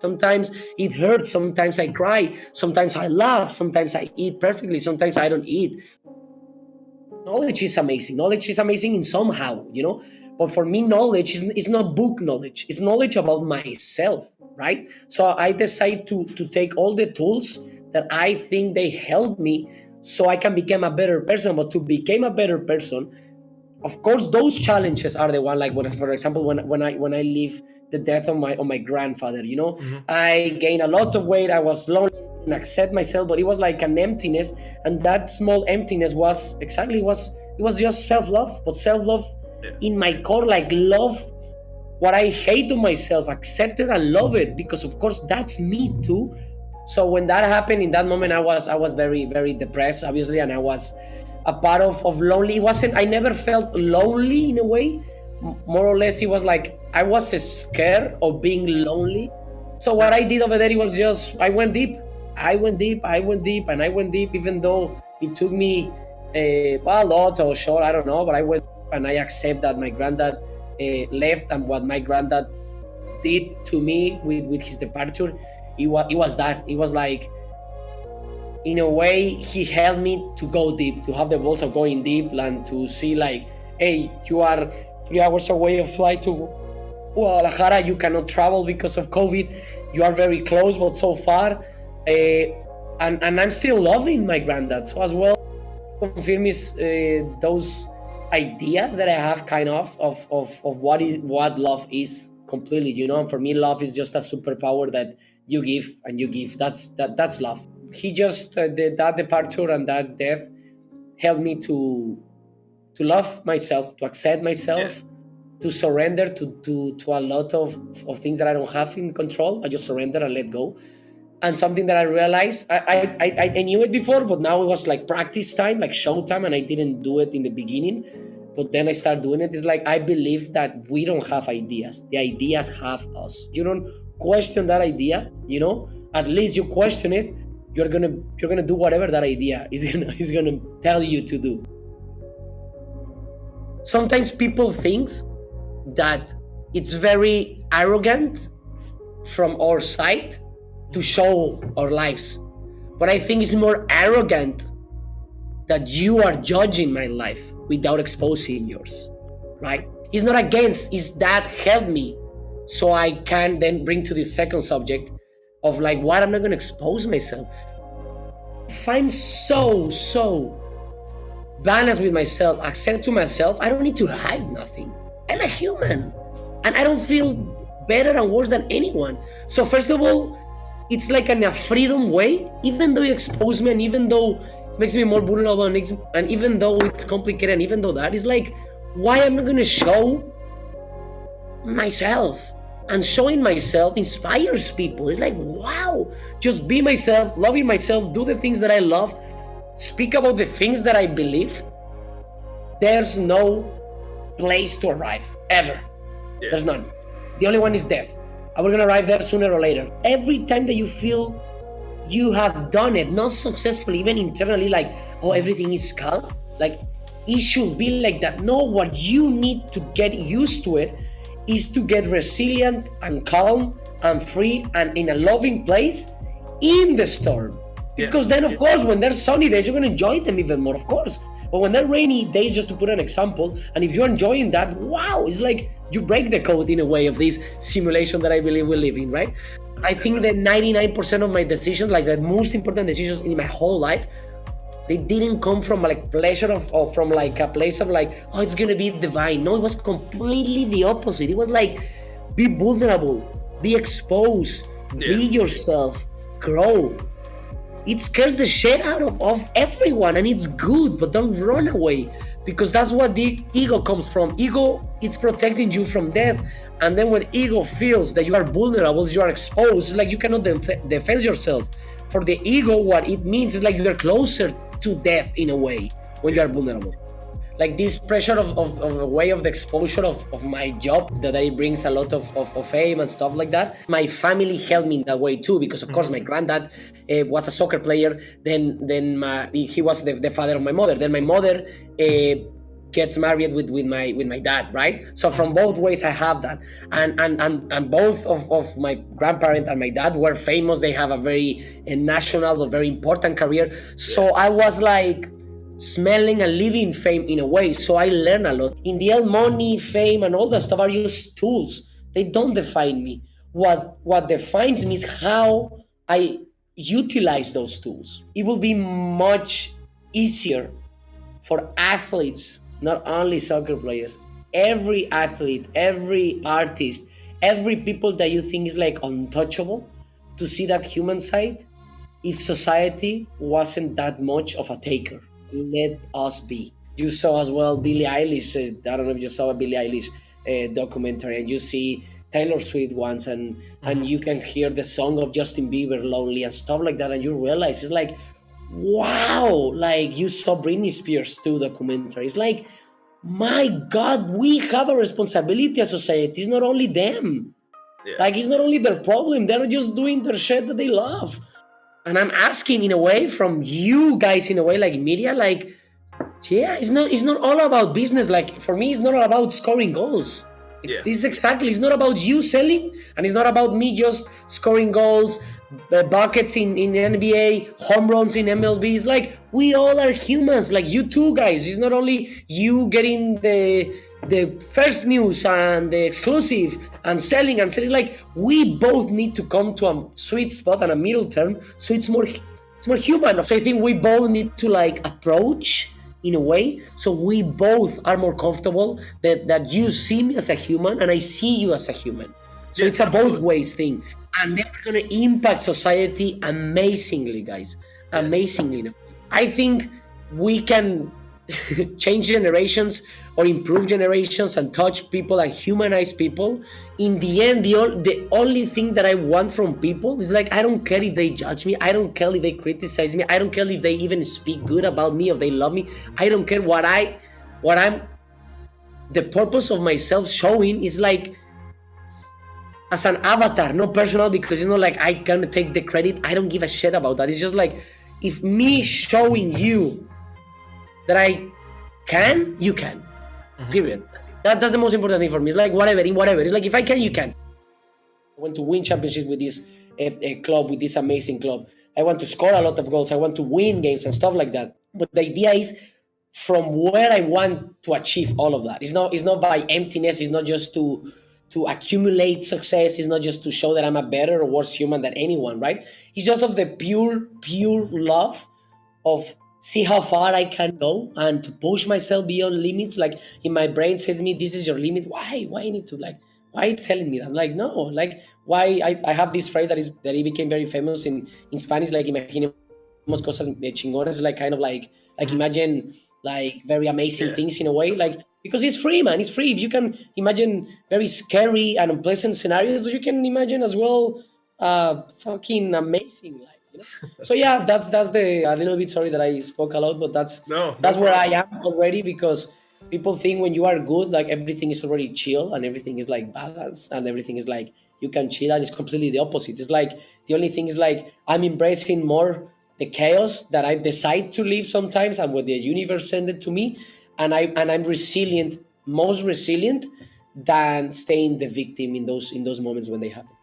Sometimes it hurts, sometimes I cry, sometimes I laugh, sometimes I eat perfectly, sometimes I don't eat. Knowledge is amazing. Knowledge is amazing in somehow, But for me, knowledge is not book knowledge. It's knowledge about myself, right? So I decide to take all the tools that I think they help me so I can become a better person. But to become a better person, of course, those challenges are the one. Like for example, when I live the death of my grandfather, I gained a lot of weight. I was lonely and accept myself, but it was like an emptiness, and that small emptiness was just self-love, but self-love in my core, like love what I hate of myself, accept it and love it, because of course that's me too. So when that happened, in that moment, I was very, very depressed, obviously, and I was a part of lonely. I never felt lonely in a way. More or less, it was like I was scared of being lonely. So what I did over there, it was just, I went deep, even though it took me a lot or short, I don't know, but I went and I accept that my granddad left, and what my granddad did to me with his departure, it was that. It was like, in a way, he helped me to go deep, to have the balls of going deep, and to see like, hey, you are 3 hours away of flight to Guadalajara, you cannot travel because of COVID, you are very close but so far, and I'm still loving my granddad. So as well, confirm is those ideas that I have kind of what love is completely, and for me, love is just a superpower that you give and you give. That's love. He just that departure and that death helped me to love myself, to accept myself, to surrender to a lot of things that I don't have in control. I just surrender and let go. And something that I realized, I knew it before, but now it was like practice time, like show time, and I didn't do it in the beginning. But then I started doing it. It's like, I believe that we don't have ideas. The ideas have us. You don't question that idea, at least you question it. You're gonna do whatever that idea is gonna tell you to do. Sometimes people think that it's very arrogant from our side to show our lives, but I think it's more arrogant that you are judging my life without exposing yours, right? It's not against, it's that helped me, so I can then bring to this second subject of like, what I'm not going to expose myself. If I'm so balanced with myself, accept to myself, I don't need to hide nothing. I'm a human, and I don't feel better and worse than anyone. So first of all, it's like in a freedom way, even though you expose me, and even though it makes me more vulnerable, and even though it's complicated, and even though that is like, why am I going to show myself? And showing myself inspires people. It's like, wow, just be myself, loving myself, do the things that I love, speak about the things that I believe. There's no place to arrive, ever. Yeah. There's none. The only one is death. And we're gonna arrive there sooner or later. Every time that you feel you have done it, not successfully, even internally, like, oh, everything is calm, like, it should be like that. No, what you need to get used to it is to get resilient and calm and free and in a loving place in the storm. Because then, of course, when there's sunny days, you're going to enjoy them even more, of course. But when they're rainy days, just to put an example, and if you're enjoying that, wow, it's like you break the code in a way of this simulation that I believe we live in, right? I think that 99% of my decisions, like the most important decisions in my whole life, they didn't come from like pleasure or from like a place of like, oh, it's gonna be divine. No, it was completely the opposite. It was like, be vulnerable, be exposed, be yourself, grow. It scares the shit out of everyone, and it's good, but don't run away, because that's what the ego comes from. Ego, it's protecting you from death. And then when ego feels that you are vulnerable, you are exposed, it's like you cannot defend yourself. For the ego, what it means is like you're closer to death in a way when you are vulnerable. Like this pressure of a way of the exposure of my job, that it brings a lot of fame and stuff like that. My family helped me in that way too, because of course my granddad was a soccer player. Then he was the father of my mother. Then my mother gets married with my dad, right? So from both ways I have that. And both of my grandparent and my dad were famous. They have a very national, a very important career. So I was like smelling and living fame in a way. So I learned a lot. In the end, money, fame, and all that stuff are just tools. They don't define me. What defines me is how I utilize those tools. It will be much easier for athletes, not only soccer players, every athlete, every artist, every people that you think is like untouchable, to see that human side if society wasn't that much of a taker. Let us be. You saw as well Billie Eilish. I don't know if you saw a Billie Eilish documentary, and you see Taylor Swift once, and you can hear the song of Justin Bieber, Lonely, and stuff like that, and you realize it's like, wow, like you saw Britney Spears too documentary. It's like, my God, we have a responsibility as society. It's not only them. Yeah. Like, it's not only their problem. They're just doing their shit that they love. And I'm asking in a way from you guys, in a way, like media, like, yeah, it's not all about business. Like, for me, it's not all about scoring goals. This is exactly, it's not about you selling, and it's not about me just scoring goals, buckets in NBA, home runs in MLB. It's like, we all are humans, like you too, guys. It's not only you getting the first news and the exclusive and selling. Like, we both need to come to a sweet spot and a middle term, so it's more human. So I think we both need to like approach in a way, so we both are more comfortable that you see me as a human and I see you as a human. So it's a both ways thing, and then we're gonna impact society amazingly, guys. Amazingly. I think we can change generations or improve generations and touch people and humanize people. In the end, the only thing that I want from people is like, I don't care if they judge me, I don't care if they criticize me, I don't care if they even speak good about me, if they love me. I don't care what I'm the purpose of myself showing is like as an avatar, not personal, because it's not like I can take the credit. I don't give a shit about that. It's just like, if me showing you that I can, you can. Period. That's the most important thing for me. It's like whatever. It's like, if I can, you can. I want to win championships with this club, with this amazing club. I want to score a lot of goals. I want to win games and stuff like that. But the idea is from where I want to achieve all of that. It's not by emptiness. It's not just to accumulate success. It's not just to show that I'm a better or worse human than anyone, right? It's just of the pure love of see how far I can go and to push myself beyond limits. Like, in my brain says me, this is your limit. Why I need to, like, why it's telling me that? I'm like, no, like, why I have this phrase that it became very famous in Spanish, like, imaginemos cosas chingonas, like, kind of like imagine like very amazing things in a way, like, because it's free, man. It's free. If you can imagine very scary and unpleasant scenarios, but you can imagine as well fucking amazing life. You know? So yeah, that's the a little bit, sorry that I spoke a lot, but that's where I am already, because people think when you are good, like everything is already chill and everything is like balanced and everything is like you can chill, and it's completely the opposite. It's like the only thing is like I'm embracing more the chaos that I decide to live sometimes and what the universe sent it to me, and I'm resilient, most resilient than staying the victim in those moments when they happen.